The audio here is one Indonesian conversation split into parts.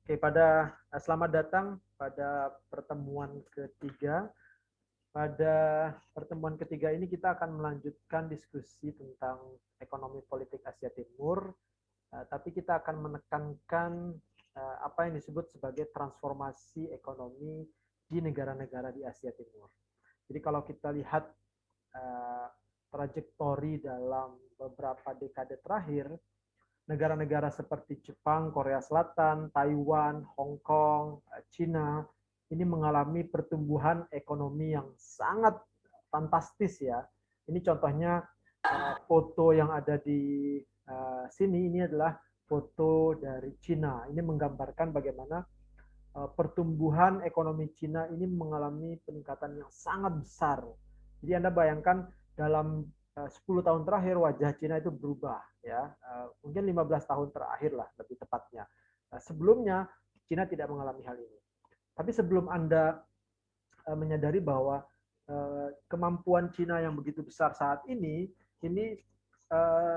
Oke, selamat datang pada pertemuan ketiga. Pada pertemuan ketiga ini kita akan melanjutkan diskusi tentang ekonomi politik Asia Timur, tapi kita akan menekankan apa yang disebut sebagai transformasi ekonomi di negara-negara di Asia Timur. Jadi kalau kita lihat trajektori dalam beberapa dekade terakhir, negara-negara seperti Jepang, Korea Selatan, Taiwan, Hong Kong, China ini mengalami pertumbuhan ekonomi yang sangat fantastis ya. Ini contohnya foto yang ada di sini ini adalah foto dari China. Ini menggambarkan bagaimana pertumbuhan ekonomi China ini mengalami peningkatan yang sangat besar. Jadi Anda bayangkan dalam 10 tahun terakhir wajah Cina itu berubah ya, mungkin 15 tahun terakhir lah lebih tepatnya. Sebelumnya Cina tidak mengalami hal ini. Tapi sebelum Anda menyadari bahwa kemampuan Cina yang begitu besar saat ini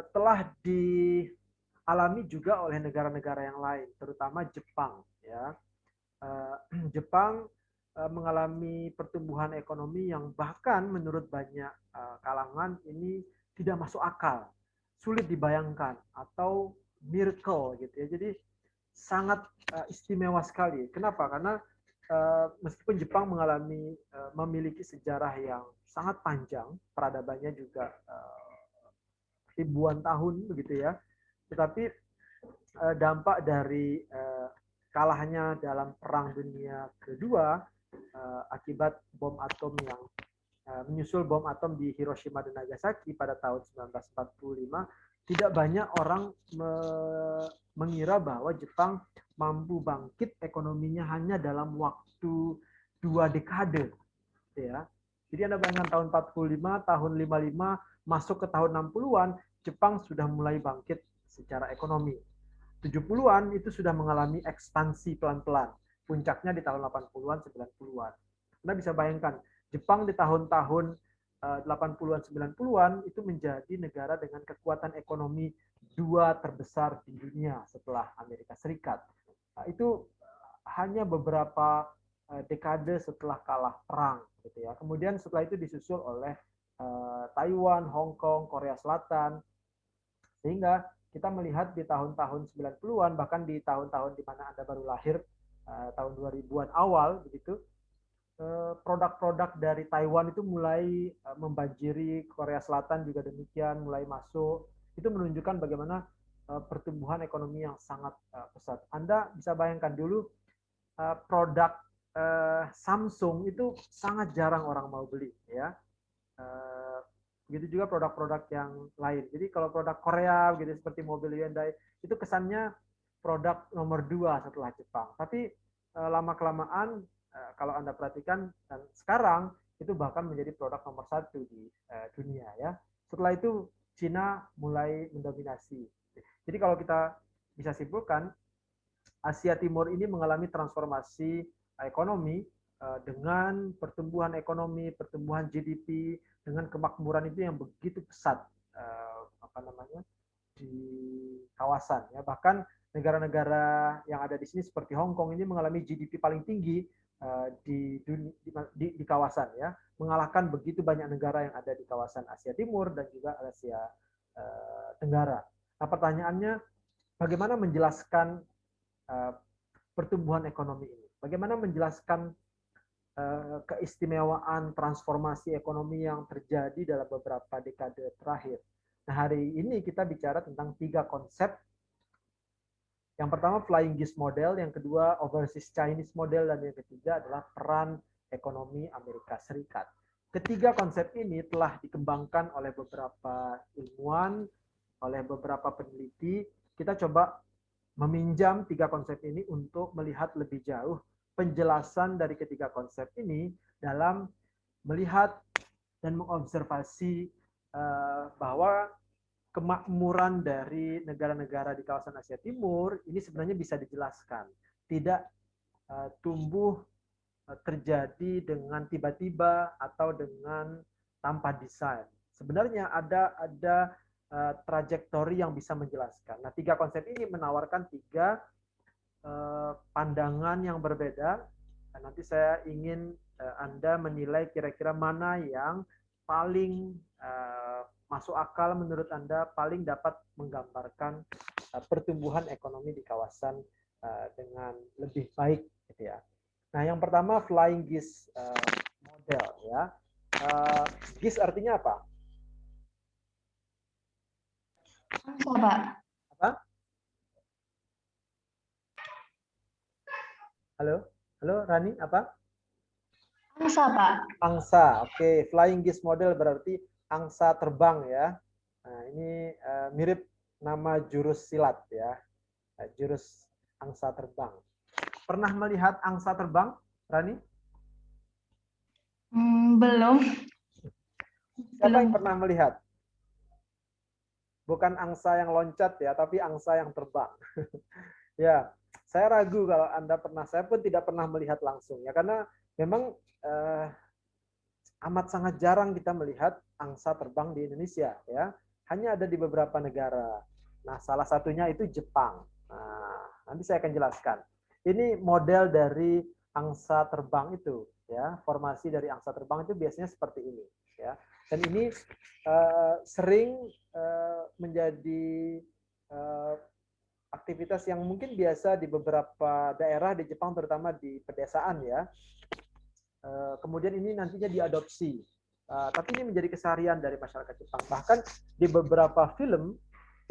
telah dialami juga oleh negara-negara yang lain, terutama Jepang ya. Jepang mengalami pertumbuhan ekonomi yang bahkan menurut banyak kalangan ini tidak masuk akal, sulit dibayangkan atau miracle gitu ya. Jadi sangat istimewa sekali. Kenapa? Karena meskipun Jepang memiliki sejarah yang sangat panjang, peradabannya juga ribuan tahun begitu ya, tetapi dampak dari kalahnya dalam Perang Dunia Kedua akibat bom atom yang menyusul bom atom di Hiroshima dan Nagasaki pada tahun 1945, tidak banyak orang mengira bahwa Jepang mampu bangkit ekonominya hanya dalam waktu 2 dekade. Ya. Jadi Anda bayangkan tahun 45, tahun 55, masuk ke tahun 60-an, Jepang sudah mulai bangkit secara ekonomi. 70-an itu sudah mengalami ekspansi pelan-pelan. Puncaknya di tahun 80-an, 90-an. Anda bisa bayangkan, Jepang di tahun-tahun 80-an, 90-an itu menjadi negara dengan kekuatan ekonomi 2 terbesar di dunia setelah Amerika Serikat. Nah, itu hanya beberapa dekade setelah kalah perang gitu ya. Kemudian setelah itu disusul oleh Taiwan, Hong Kong, Korea Selatan. Sehingga kita melihat di tahun-tahun 90-an, bahkan di tahun-tahun di mana Anda baru lahir, tahun 2000-an awal begitu, produk-produk dari Taiwan itu mulai membanjiri Korea Selatan juga demikian, mulai masuk. Itu menunjukkan bagaimana pertumbuhan ekonomi yang sangat pesat. Anda bisa bayangkan dulu produk Samsung itu sangat jarang orang mau beli ya. Begitu juga produk-produk yang lain. Jadi kalau produk Korea gitu seperti mobil Hyundai itu kesannya produk nomor 2 setelah Jepang. Tapi lama kelamaan kalau Anda perhatikan dan sekarang itu bahkan menjadi produk nomor 1 di dunia ya. Setelah itu Cina mulai mendominasi. Jadi kalau kita bisa simpulkan, Asia Timur ini mengalami transformasi ekonomi dengan pertumbuhan ekonomi, pertumbuhan GDP, dengan kemakmuran itu yang begitu pesat di kawasan. Ya. Bahkan negara-negara yang ada di sini seperti Hong Kong ini mengalami GDP paling tinggi di kawasan, ya, mengalahkan begitu banyak negara yang ada di kawasan Asia Timur dan juga Asia Tenggara. Nah, pertanyaannya, bagaimana menjelaskan pertumbuhan ekonomi ini? Bagaimana menjelaskan keistimewaan transformasi ekonomi yang terjadi dalam beberapa dekade terakhir? Nah, hari ini kita bicara tentang 3 konsep. Yang pertama Flying Geese Model, yang kedua Overseas Chinese Model, dan yang ketiga adalah peran ekonomi Amerika Serikat. Ketiga konsep ini telah dikembangkan oleh beberapa ilmuwan, oleh beberapa peneliti. Kita coba meminjam 3 konsep ini untuk melihat lebih jauh penjelasan dari ketiga konsep ini dalam melihat dan mengobservasi bahwa kemakmuran dari negara-negara di kawasan Asia Timur ini sebenarnya bisa dijelaskan. Tidak tumbuh terjadi dengan tiba-tiba atau dengan tanpa desain. Sebenarnya ada trajektori yang bisa menjelaskan. Nah, 3 konsep ini menawarkan 3 pandangan yang berbeda. Nanti saya ingin Anda menilai kira-kira mana yang paling masuk akal menurut Anda, paling dapat menggambarkan pertumbuhan ekonomi di kawasan dengan lebih baik, gitu ya. Nah, yang pertama flying geese model, ya. Geese artinya apa? Angsa, Pak. Apa? Halo, halo Rani, apa? Angsa, Pak. Angsa, oke. Flying geese model berarti angsa terbang, ya. Nah, ini mirip nama jurus silat, ya. Jurus angsa terbang. Pernah melihat angsa terbang, Rani? Belum. Siapa yang Belum. pernah melihat? Bukan angsa yang loncat, ya, tapi angsa yang terbang. Ya, saya ragu kalau Anda pernah. Saya pun tidak pernah melihat langsung, ya, karena memang amat sangat jarang kita melihat angsa terbang di Indonesia, ya. Hanya ada di beberapa negara. Nah, salah satunya itu Jepang. Nah, nanti saya akan jelaskan. Ini model dari angsa terbang itu, ya. Formasi dari angsa terbang itu biasanya seperti ini, ya. Dan ini sering menjadi aktivitas yang mungkin biasa di beberapa daerah di Jepang, terutama di pedesaan, ya. Kemudian ini nantinya diadopsi. Tapi ini menjadi keseharian dari masyarakat Jepang. Bahkan di beberapa film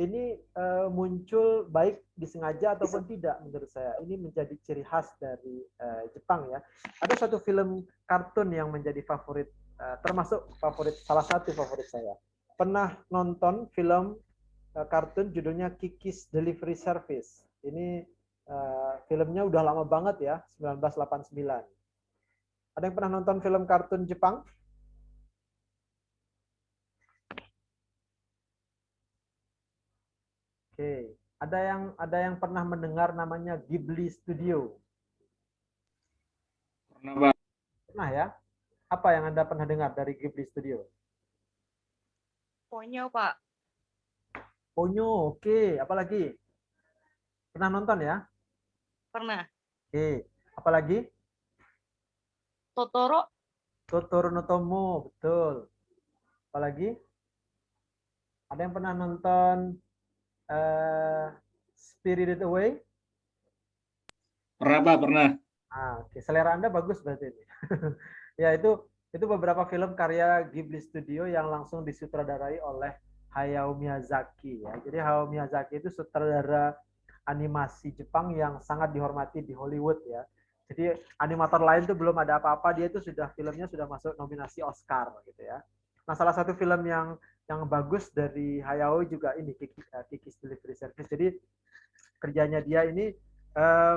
ini muncul baik disengaja ataupun tidak, menurut saya. Ini menjadi ciri khas dari Jepang, ya. Ada satu film kartun yang menjadi favorit, termasuk favorit, salah satu favorit saya. Pernah nonton film kartun judulnya Kiki's Delivery Service. Ini filmnya udah lama banget, ya, 1989. Ada yang pernah nonton film kartun Jepang? Oke. Ada yang pernah mendengar namanya Ghibli Studio? Pernah, Pak. Pernah, ya? Apa yang Anda pernah dengar dari Ghibli Studio? Ponyo, Pak. Ponyo, oke. Apalagi? Pernah nonton, ya? Pernah. Oke. Apalagi? Totoro. Totoro no Tomo, betul. Apalagi? Ada yang pernah nonton Spirited Away? Pernah, Pak, pernah. Oke. Selera Anda bagus berarti ini. Ya, itu beberapa film karya Ghibli Studio yang langsung disutradarai oleh Hayao Miyazaki, ya. Jadi Hayao Miyazaki itu sutradara animasi Jepang yang sangat dihormati di Hollywood, ya. Jadi animator lain tuh belum ada apa-apa, dia itu filmnya sudah masuk nominasi Oscar, gitu ya. Nah, salah satu film yang bagus dari Hayao juga ini Kiki's Delivery Service. Jadi kerjanya dia ini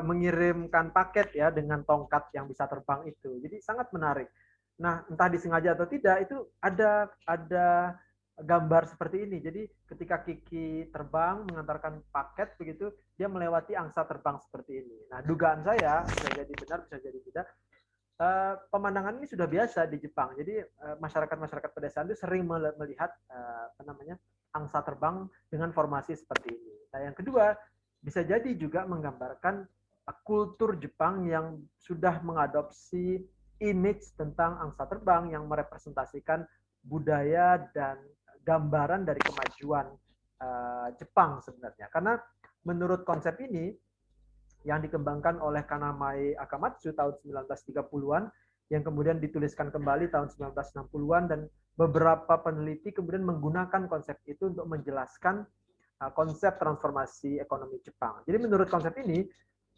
mengirimkan paket, ya, dengan tongkat yang bisa terbang itu. Jadi sangat menarik. Nah, entah disengaja atau tidak, itu ada gambar seperti ini. Jadi ketika Kiki terbang mengantarkan paket begitu, dia melewati angsa terbang seperti ini. Nah, dugaan saya bisa jadi benar, bisa jadi tidak. Pemandangan ini sudah biasa di Jepang. Jadi masyarakat pedesaan itu sering melihat angsa terbang dengan formasi seperti ini. Nah, yang kedua, bisa jadi juga menggambarkan kultur Jepang yang sudah mengadopsi image tentang angsa terbang yang merepresentasikan budaya dan gambaran dari kemajuan Jepang sebenarnya. Karena menurut konsep ini yang dikembangkan oleh Kanamae Akamatsu tahun 1930-an, yang kemudian dituliskan kembali tahun 1960-an, dan beberapa peneliti kemudian menggunakan konsep itu untuk menjelaskan konsep transformasi ekonomi Jepang. Jadi menurut konsep ini,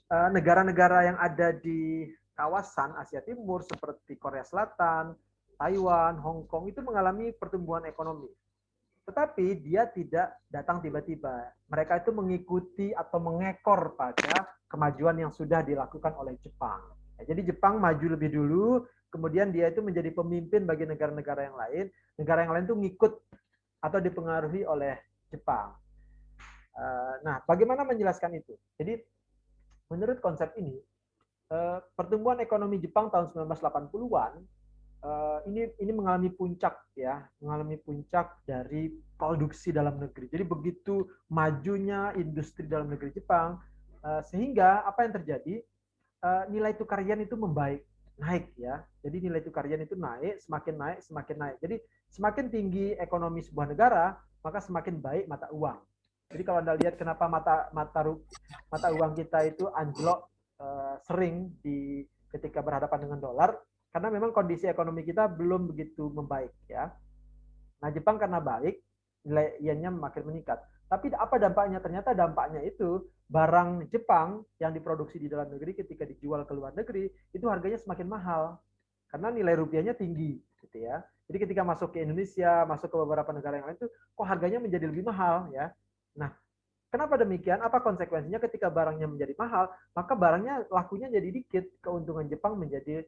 negara-negara yang ada di kawasan Asia Timur seperti Korea Selatan, Taiwan, Hong Kong itu mengalami pertumbuhan ekonomi. Tetapi dia tidak datang tiba-tiba. Mereka itu mengikuti atau mengekor pada kemajuan yang sudah dilakukan oleh Jepang. Jadi Jepang maju lebih dulu, kemudian dia itu menjadi pemimpin bagi negara-negara yang lain. Negara yang lain itu ngikut atau dipengaruhi oleh Jepang. Nah, bagaimana menjelaskan itu? Jadi, menurut konsep ini, pertumbuhan ekonomi Jepang tahun 1980-an ini mengalami puncak, ya, mengalami puncak dari produksi dalam negeri. Jadi begitu majunya industri dalam negeri Jepang, Sehingga apa yang terjadi? Nilai tukar yen itu naik ya. Jadi nilai tukar yen itu naik, semakin naik. Jadi semakin tinggi ekonomi sebuah negara, maka semakin baik mata uang. Jadi kalau Anda lihat kenapa mata uang kita itu anjlok sering ketika berhadapan dengan dolar, karena memang kondisi ekonomi kita belum begitu membaik ya. Nah, Jepang karena baik, nilai yennya makin meningkat. Tapi apa dampaknya? Ternyata dampaknya itu barang Jepang yang diproduksi di dalam negeri ketika dijual ke luar negeri itu harganya semakin mahal karena nilai rupiahnya tinggi, gitu ya. Jadi ketika masuk ke Indonesia, masuk ke beberapa negara yang lain itu kok harganya menjadi lebih mahal ya. Nah, kenapa demikian? Apa konsekuensinya ketika barangnya menjadi mahal, maka barangnya lakunya jadi dikit, keuntungan Jepang menjadi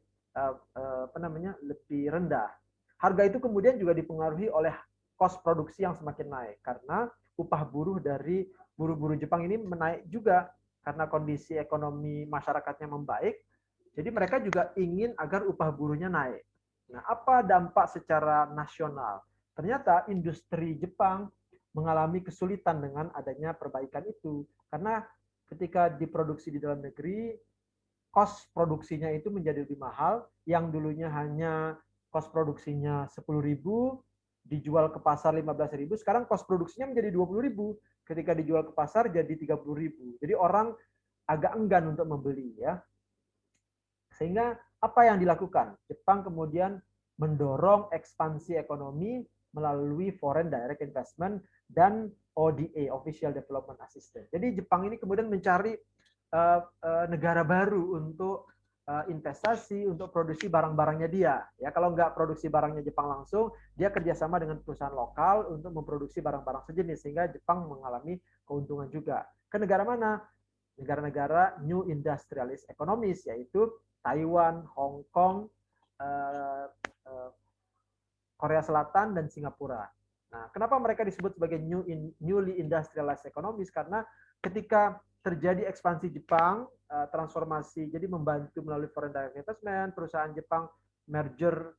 lebih rendah. Harga itu kemudian juga dipengaruhi oleh kos produksi yang semakin naik karena upah buruh dari buruh-buruh Jepang ini menaik juga karena kondisi ekonomi masyarakatnya membaik. Jadi mereka juga ingin agar upah buruhnya naik. Nah, apa dampak secara nasional? Ternyata industri Jepang mengalami kesulitan dengan adanya perbaikan itu karena ketika diproduksi di dalam negeri kos produksinya itu menjadi lebih mahal, yang dulunya hanya kos produksinya 10.000 dijual ke pasar 15.000, sekarang kos produksinya menjadi 20.000, ketika dijual ke pasar jadi 30.000. Jadi orang agak enggan untuk membeli ya. Sehingga apa yang dilakukan? Jepang kemudian mendorong ekspansi ekonomi melalui foreign direct investment dan ODA, Official Development Assistance. Jadi Jepang ini kemudian mencari negara baru untuk investasi, untuk produksi barang-barangnya dia. Ya, kalau nggak produksi barangnya Jepang langsung, dia kerjasama dengan perusahaan lokal untuk memproduksi barang-barang sejenis, sehingga Jepang mengalami keuntungan juga. Ke negara mana? Negara-negara New Industrialist Economies, yaitu Taiwan, Hong Kong, Korea Selatan, dan Singapura. Nah, kenapa mereka disebut sebagai newly industrialized economies? Karena ketika terjadi ekspansi Jepang, transformasi, jadi membantu melalui foreign direct investment, perusahaan Jepang merger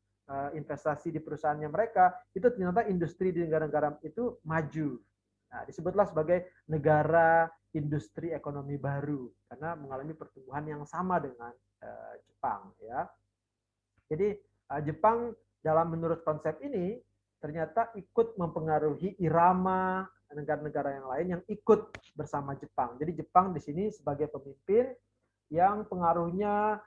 investasi di perusahaannya mereka, itu ternyata industri di negara-negara itu maju. Nah, disebutlah sebagai negara industri ekonomi baru karena mengalami pertumbuhan yang sama dengan Jepang ya. Jadi Jepang dalam menurut konsep ini ternyata ikut mempengaruhi irama negara-negara yang lain yang ikut bersama Jepang. Jadi Jepang di sini sebagai pemimpin yang pengaruhnya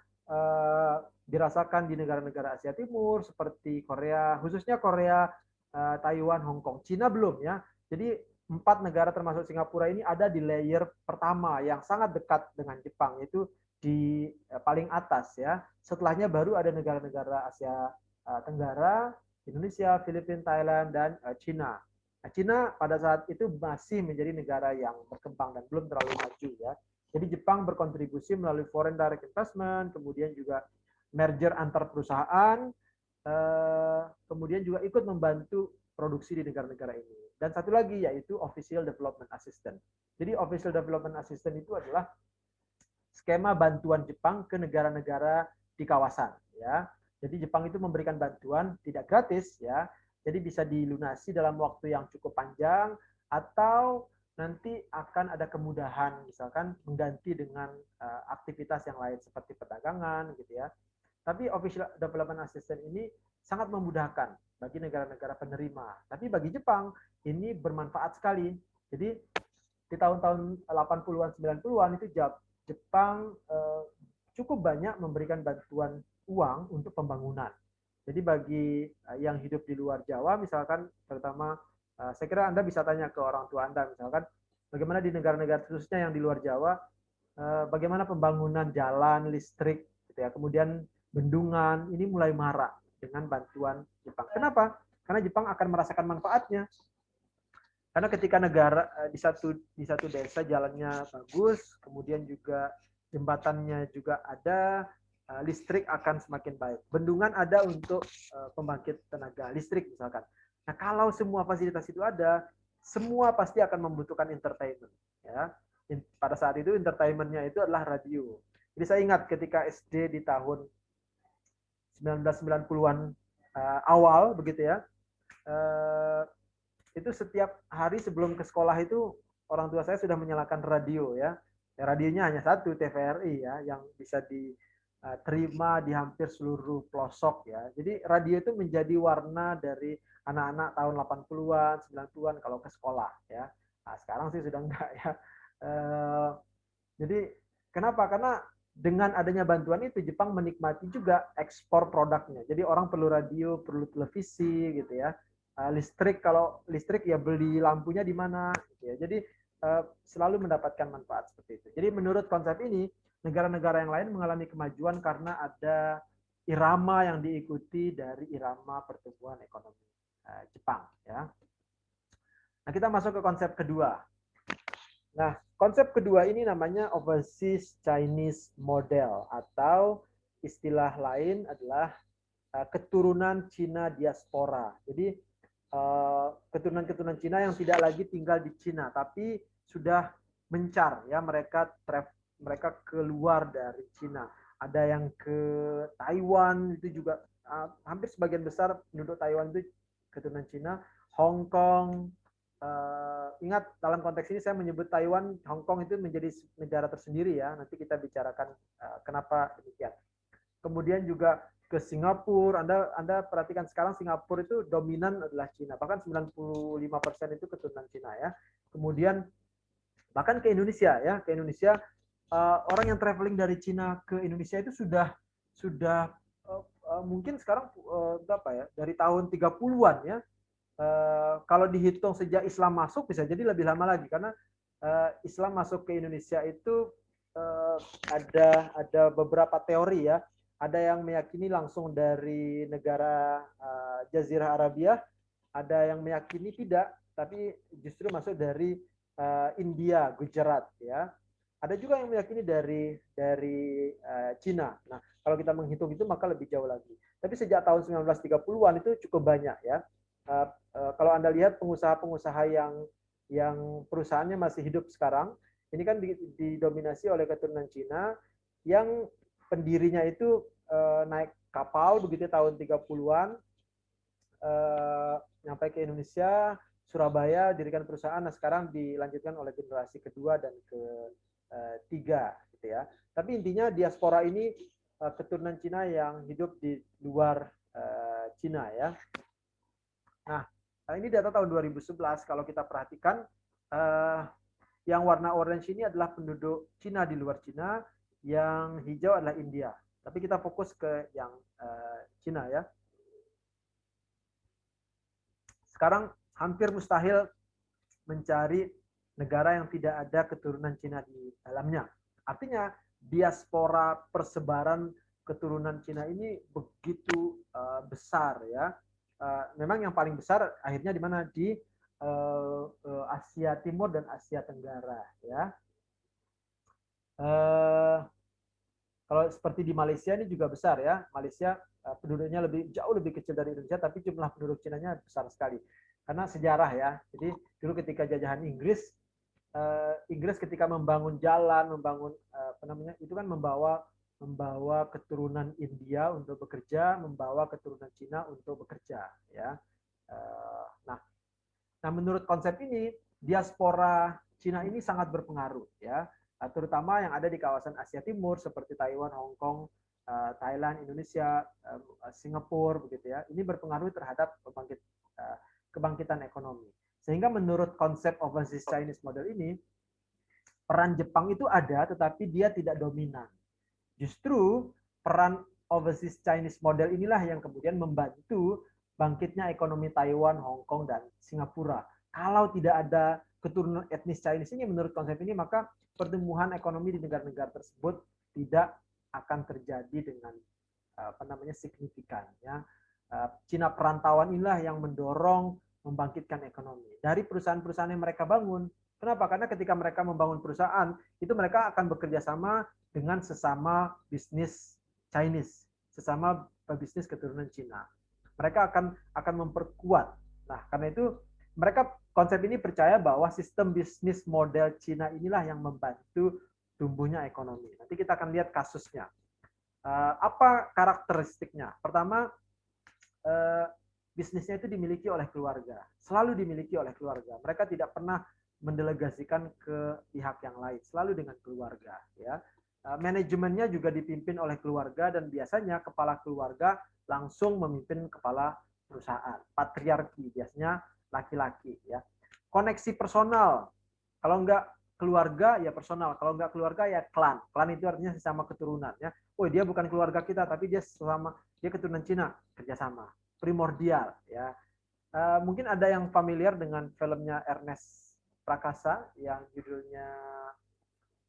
dirasakan di negara-negara Asia Timur seperti Korea, khususnya Korea, Taiwan, Hong Kong. Cina belum ya. Jadi 4 negara termasuk Singapura ini ada di layer pertama yang sangat dekat dengan Jepang, itu di paling atas ya. Setelahnya baru ada negara-negara Asia Tenggara, Indonesia, Filipina, Thailand, dan Cina. Nah, Cina pada saat itu masih menjadi negara yang berkembang dan belum terlalu maju ya. Jadi Jepang berkontribusi melalui foreign direct investment, kemudian juga merger antar perusahaan, kemudian juga ikut membantu produksi di negara-negara ini. Dan satu lagi yaitu Official Development Assistance. Jadi Official Development Assistance itu adalah skema bantuan Jepang ke negara-negara di kawasan ya. Jadi Jepang itu memberikan bantuan tidak gratis ya. Jadi bisa dilunasi dalam waktu yang cukup panjang atau nanti akan ada kemudahan misalkan mengganti dengan aktivitas yang lain seperti perdagangan gitu ya. Tapi Official Development Assistance ini sangat memudahkan bagi negara-negara penerima. Tapi bagi Jepang ini bermanfaat sekali. Jadi di tahun-tahun 80-an 90-an itu Jepang cukup banyak memberikan bantuan uang untuk pembangunan. Jadi bagi yang hidup di luar Jawa misalkan, terutama saya kira Anda bisa tanya ke orang tua Anda misalkan bagaimana di negara-negara khususnya yang di luar Jawa, bagaimana pembangunan jalan, listrik gitu ya. Kemudian bendungan ini mulai marak dengan bantuan Jepang. Kenapa? Karena Jepang akan merasakan manfaatnya. Karena ketika negara di satu desa jalannya bagus, kemudian juga jembatannya juga ada, listrik akan semakin baik. Bendungan ada untuk pembangkit tenaga listrik misalkan. Nah, kalau semua fasilitas itu ada, semua pasti akan membutuhkan entertainment. Ya. Pada saat itu entertainment-nya itu adalah radio. Jadi saya ingat ketika SD di tahun 1990-an awal begitu ya. Itu setiap hari sebelum ke sekolah itu orang tua saya sudah menyalakan radio ya. Ya, radionya hanya satu, TVRI ya, yang bisa diterima di hampir seluruh pelosok ya. Jadi radio itu menjadi warna dari anak-anak tahun 80-an, 90-an kalau ke sekolah ya. Nah, sekarang sih sudah enggak ya. Jadi kenapa? Karena dengan adanya bantuan itu Jepang menikmati juga ekspor produknya. Jadi orang perlu radio, perlu televisi gitu ya. Listrik, kalau listrik ya beli lampunya di mana gitu ya. Jadi selalu mendapatkan manfaat seperti itu. Jadi menurut konsep ini negara-negara yang lain mengalami kemajuan karena ada irama yang diikuti dari irama pertumbuhan ekonomi Jepang ya. Nah, kita masuk ke konsep kedua. Nah, konsep kedua ini namanya Overseas Chinese Model atau istilah lain adalah keturunan Cina diaspora. Jadi keturunan-keturunan Cina yang tidak lagi tinggal di Cina, tapi sudah mencar ya, mereka keluar dari Cina. Ada yang ke Taiwan, itu juga hampir sebagian besar penduduk Taiwan itu keturunan Cina. Hong Kong, ingat dalam konteks ini saya menyebut Taiwan, Hong Kong itu menjadi negara tersendiri ya. Nanti kita bicarakan kenapa demikian. Kemudian juga ke Singapura, Anda perhatikan sekarang Singapura itu dominan adalah Cina, bahkan 95% itu keturunan Cina ya. Kemudian bahkan ke Indonesia ya, ke Indonesia orang yang traveling dari Cina ke Indonesia itu sudah mungkin sekarang berapa ya, dari tahun 30-an ya. Kalau dihitung sejak Islam masuk bisa jadi lebih lama lagi, karena Islam masuk ke Indonesia itu ada beberapa teori ya. Ada yang meyakini langsung dari negara Jazirah Arabia, ada yang meyakini tidak, tapi justru masuk dari India, Gujarat ya. Ada juga yang meyakini dari Cina. Nah, kalau kita menghitung itu maka lebih jauh lagi. Tapi sejak tahun 1930-an itu cukup banyak ya. Kalau Anda lihat pengusaha-pengusaha yang perusahaannya masih hidup sekarang, ini kan didominasi oleh keturunan Cina yang pendirinya itu naik kapal begitu tahun 30-an, nyampe ke Indonesia, Surabaya, dirikan perusahaan. Nah, sekarang dilanjutkan oleh generasi kedua dan ketiga gitu ya. Tapi intinya diaspora ini keturunan Cina yang hidup di luar Cina ya. Nah, ini data tahun 2011. Kalau kita perhatikan, yang warna orange ini adalah penduduk Cina di luar Cina, yang hijau adalah India. Tapi kita fokus ke yang Cina ya. Sekarang hampir mustahil mencari negara yang tidak ada keturunan Cina di dalamnya. Artinya diaspora persebaran keturunan Cina ini begitu besar ya. Memang yang paling besar akhirnya di mana, di Asia Timur dan Asia Tenggara ya. Kalau seperti di Malaysia ini juga besar ya. Malaysia penduduknya jauh lebih kecil dari Indonesia, tapi jumlah penduduk Cinanya besar sekali. Karena sejarah ya. Jadi dulu ketika jajahan Inggris, Inggris ketika membangun jalan, membangun itu kan membawa keturunan India untuk bekerja, membawa keturunan Cina untuk bekerja ya. Nah, menurut konsep ini diaspora Cina ini sangat berpengaruh ya, terutama yang ada di kawasan Asia Timur seperti Taiwan, Hong Kong, Thailand, Indonesia, Singapura begitu ya. Ini berpengaruh terhadap kebangkitan ekonomi. Sehingga menurut konsep Overseas Chinese Model ini, peran Jepang itu ada tetapi dia tidak dominan. Justru peran Overseas Chinese Model inilah yang kemudian membantu bangkitnya ekonomi Taiwan, Hong Kong, dan Singapura. Kalau tidak ada keturunan etnis Chinese ini, menurut konsep ini, maka pertumbuhan ekonomi di negara-negara tersebut tidak akan terjadi dengan signifikan. Ya. Cina perantauan inilah yang mendorong membangkitkan ekonomi. Dari perusahaan-perusahaan yang mereka bangun. Kenapa? Karena ketika mereka membangun perusahaan, itu mereka akan bekerja sama dengan sesama bisnis Chinese, sesama bisnis keturunan Cina. Mereka akan memperkuat. Nah, karena itu mereka konsep ini percaya bahwa sistem bisnis model Cina inilah yang membantu tumbuhnya ekonomi. Nanti kita akan lihat kasusnya. Apa karakteristiknya? Pertama, bisnisnya itu dimiliki oleh keluarga, selalu dimiliki oleh keluarga. Mereka tidak pernah mendelegasikan ke pihak yang lain, selalu dengan keluarga. Ya, manajemennya juga dipimpin oleh keluarga dan biasanya kepala keluarga langsung memimpin kepala perusahaan. Patriarki biasanya laki-laki. Ya, koneksi personal. Kalau enggak keluarga ya personal, kalau enggak keluarga ya klan. Klan itu artinya sesama keturunan. Ya, oh dia bukan keluarga kita tapi dia keturunan Cina, kerjasama. Primordial. Ya, mungkin ada yang familiar dengan filmnya Ernest Prakasa yang judulnya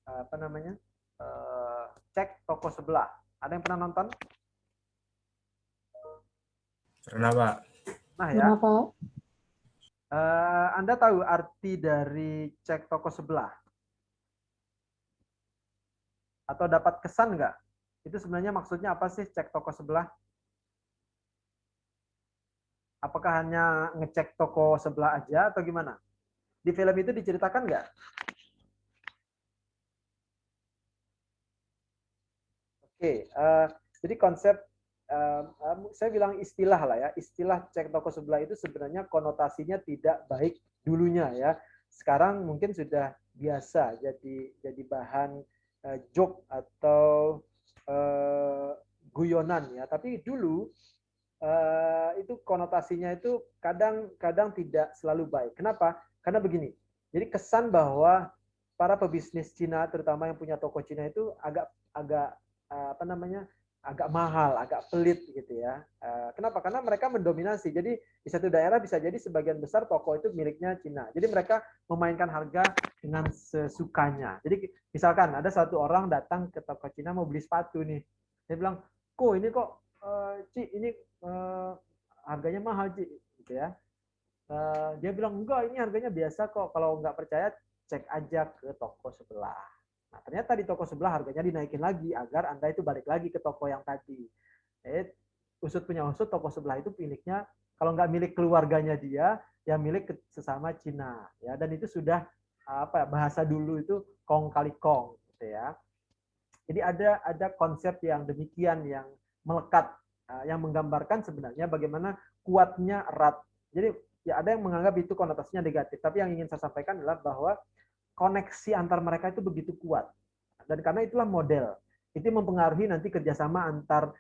apa namanya? Cek Toko Sebelah. Ada yang pernah nonton? Pernah, Pak. Nah ya, Pak? Anda tahu arti dari cek toko sebelah? Atau dapat kesan nggak? Itu sebenarnya maksudnya apa sih cek toko sebelah? Apakah hanya ngecek toko sebelah aja atau gimana? Di film itu diceritakan nggak? Oke, jadi konsep saya bilang istilah lah ya, istilah cek toko sebelah itu sebenarnya konotasinya tidak baik dulunya ya. Sekarang mungkin sudah biasa jadi bahan joke atau guyonan ya. Tapi dulu itu konotasinya itu kadang-kadang tidak selalu baik. Kenapa? Karena begini. Jadi kesan bahwa para pebisnis Cina, terutama yang punya toko Cina itu agak agak apa namanya agak mahal, agak pelit gitu ya. Kenapa? Karena mereka mendominasi. Jadi di satu daerah bisa jadi sebagian besar toko itu miliknya Cina. Jadi mereka memainkan harga dengan sesukanya. Jadi misalkan ada satu orang datang ke toko Cina mau beli sepatu nih, dia bilang, "Kok ini kok Ci, ini harganya mahal Ci," gitu ya. Dia bilang enggak, ini harganya biasa kok. Kalau nggak percaya cek aja ke toko sebelah. Nah, ternyata di toko sebelah harganya dinaikin lagi agar Anda itu balik lagi ke toko yang tadi. Usut punya usut, toko sebelah itu miliknya, kalau nggak milik keluarganya dia, ya milik sesama Cina. Ya, dan itu sudah apa bahasa dulu itu kong kali kong, gitu ya. Jadi ada konsep yang demikian yang melekat, yang menggambarkan sebenarnya bagaimana kuatnya erat. Jadi ya ada yang menganggap itu konotasinya negatif, tapi yang ingin saya sampaikan adalah bahwa koneksi antar mereka itu begitu kuat. Dan karena itulah model. Itu mempengaruhi nanti kerjasama antar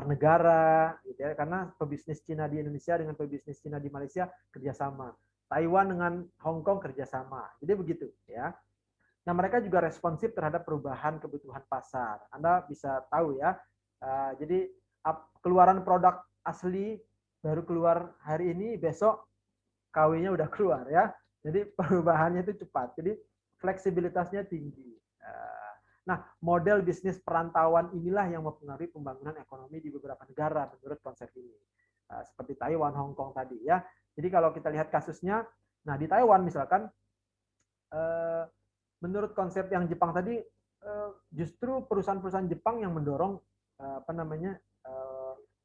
negara, gitu ya. Karena pebisnis Cina di Indonesia dengan pebisnis Cina di Malaysia kerjasama. Taiwan dengan Hong Kong kerjasama. Jadi begitu, ya. Nah, mereka juga responsif terhadap perubahan kebutuhan pasar. Anda bisa tahu ya. Jadi keluaran produk asli baru keluar hari ini, besok KW-nya udah keluar ya. Jadi perubahannya itu cepat. Jadi fleksibilitasnya tinggi. Nah, model bisnis perantauan inilah yang mempengaruhi pembangunan ekonomi di beberapa negara menurut konsep ini. Seperti Taiwan, Hong Kong tadi ya. Jadi kalau kita lihat kasusnya, nah di Taiwan misalkan, menurut konsep yang Jepang tadi, justru perusahaan-perusahaan Jepang yang mendorong apa namanya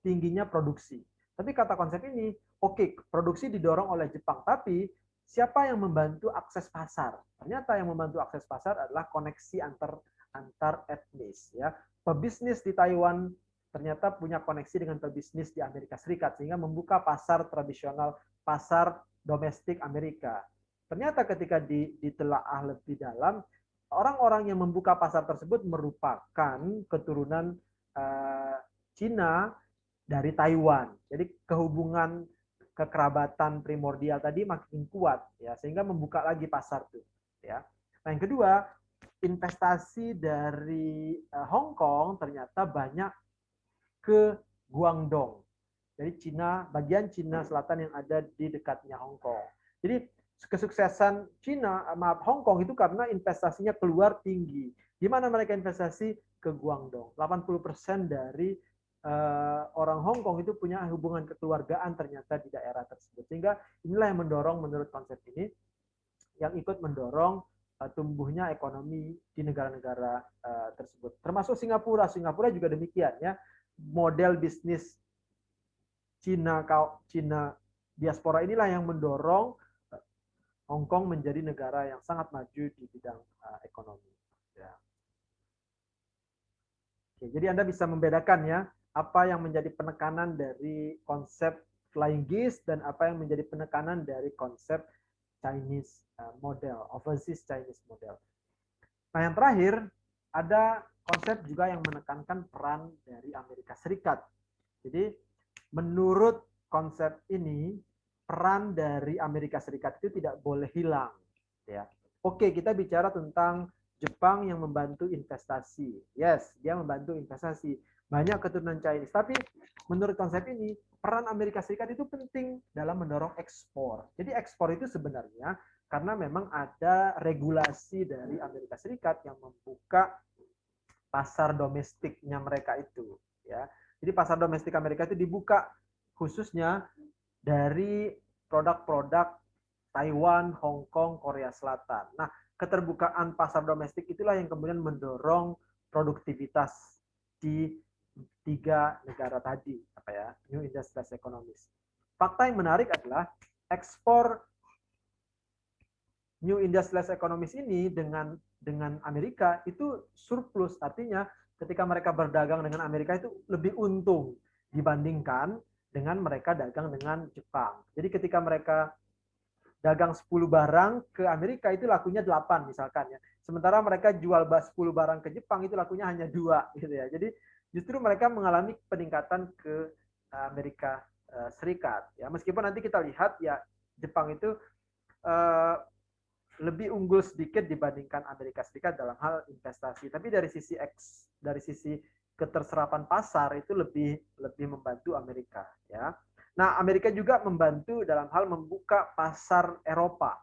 tingginya produksi. Tapi kata konsep ini, oke, produksi didorong oleh Jepang, tapi siapa yang membantu akses pasar? Ternyata yang membantu akses pasar adalah koneksi antar etnis. Ya, pebisnis di Taiwan ternyata punya koneksi dengan pebisnis di Amerika Serikat sehingga membuka pasar tradisional, pasar domestik Amerika. Ternyata ketika ditelaah lebih dalam, orang-orang yang membuka pasar tersebut merupakan keturunan Cina dari Taiwan. Jadi kehubungan kekerabatan primordial tadi makin kuat ya, sehingga membuka lagi pasar tuh ya. Nah, yang kedua, investasi dari Hong Kong ternyata banyak ke Guangdong. Jadi Cina, bagian Cina Selatan yang ada di dekatnya Hong Kong. Jadi kesuksesan Hong Kong itu karena investasinya keluar tinggi. Di mana mereka investasi? Ke Guangdong. 80% dari orang Hong Kong itu punya hubungan kekeluargaan ternyata di daerah tersebut. Sehingga inilah yang mendorong menurut konsep ini, yang ikut mendorong tumbuhnya ekonomi di negara-negara tersebut. Termasuk Singapura. Singapura juga demikian ya. Model bisnis Cina diaspora inilah yang mendorong Hong Kong menjadi negara yang sangat maju di bidang ekonomi. Ya. Oke, jadi Anda bisa membedakan ya apa yang menjadi penekanan dari konsep flying geese dan apa yang menjadi penekanan dari konsep Chinese model, overseas Chinese model. Nah, yang terakhir ada konsep juga yang menekankan peran dari Amerika Serikat. Jadi menurut konsep ini peran dari Amerika Serikat itu tidak boleh hilang. Ya, oke, kita bicara tentang Jepang yang membantu investasi. Yes, dia membantu investasi. Banyak keturunan Chinese. Tapi menurut konsep ini, peran Amerika Serikat itu penting dalam mendorong ekspor. Jadi ekspor itu sebenarnya karena memang ada regulasi dari Amerika Serikat yang membuka pasar domestiknya mereka itu. Ya, jadi pasar domestik Amerika itu dibuka khususnya dari produk-produk Taiwan, Hong Kong, Korea Selatan. Nah, keterbukaan pasar domestik itulah yang kemudian mendorong produktivitas di tiga negara tadi, apa ya, New Industrial Economies. Fakta yang menarik adalah ekspor New Industrial Economies ini dengan Amerika itu surplus, artinya ketika mereka berdagang dengan Amerika itu lebih untung dibandingkan dengan mereka dagang dengan Jepang. Jadi ketika mereka dagang 10 barang ke Amerika itu lakunya 8 misalkan ya. Sementara mereka jual 10 barang ke Jepang itu lakunya hanya 2 gitu ya. Jadi justru mereka mengalami peningkatan ke Amerika Serikat ya. Meskipun nanti kita lihat ya Jepang itu lebih unggul sedikit dibandingkan Amerika Serikat dalam hal investasi. Tapi dari sisi keterserapan pasar itu lebih membantu Amerika ya. Nah, Amerika juga membantu dalam hal membuka pasar Eropa.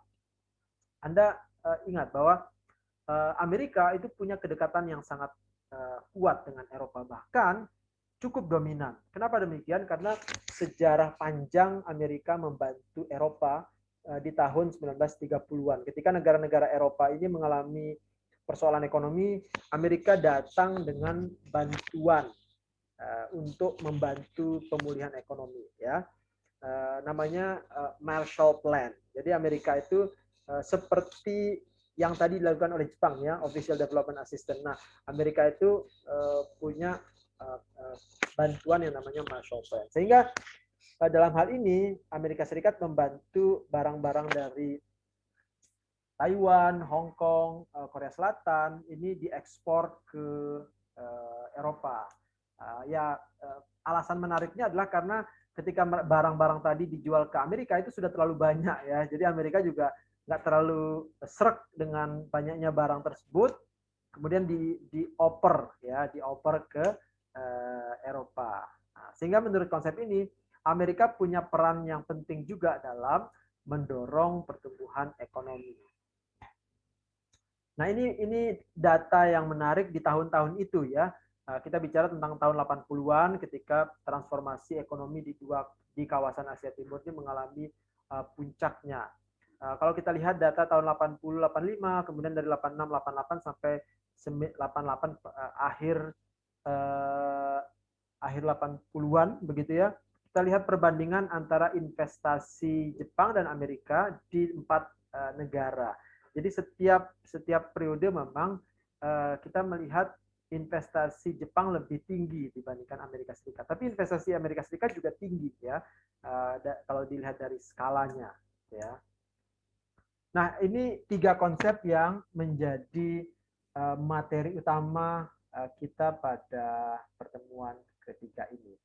Anda ingat bahwa Amerika itu punya kedekatan yang sangat kuat dengan Eropa, bahkan cukup dominan. Kenapa demikian? Karena sejarah panjang Amerika membantu Eropa di tahun 1930-an. Ketika negara-negara Eropa ini mengalami persoalan ekonomi, Amerika datang dengan bantuan untuk membantu pemulihan ekonomi, ya. Namanya Marshall Plan. Jadi Amerika itu seperti yang tadi dilakukan oleh Jepang, ya, Official Development Assistance. Nah, Amerika itu punya bantuan yang namanya Marshall Plan. Sehingga dalam hal ini Amerika Serikat membantu barang-barang dari Taiwan, Hong Kong, Korea Selatan ini diekspor ke Eropa. Alasan menariknya adalah karena ketika barang-barang tadi dijual ke Amerika itu sudah terlalu banyak ya. Jadi Amerika juga nggak terlalu srek dengan banyaknya barang tersebut. Kemudian dioper ya, dioper ke Eropa. Nah, sehingga menurut konsep ini Amerika punya peran yang penting juga dalam mendorong pertumbuhan ekonomi. Nah, ini data yang menarik di tahun-tahun itu ya. Kita bicara tentang tahun 80-an ketika transformasi ekonomi di kawasan Asia Timur ini mengalami puncaknya. Kalau kita lihat data tahun 80-85, kemudian dari 86-88 sampai 88 akhir 80-an begitu ya. Kita lihat perbandingan antara investasi Jepang dan Amerika di 4 negara. Jadi setiap periode memang kita melihat investasi Jepang lebih tinggi dibandingkan Amerika Serikat. Tapi investasi Amerika Serikat juga tinggi ya, kalau dilihat dari skalanya. Ya. Nah, ini 3 konsep yang menjadi materi utama kita pada pertemuan ketiga ini.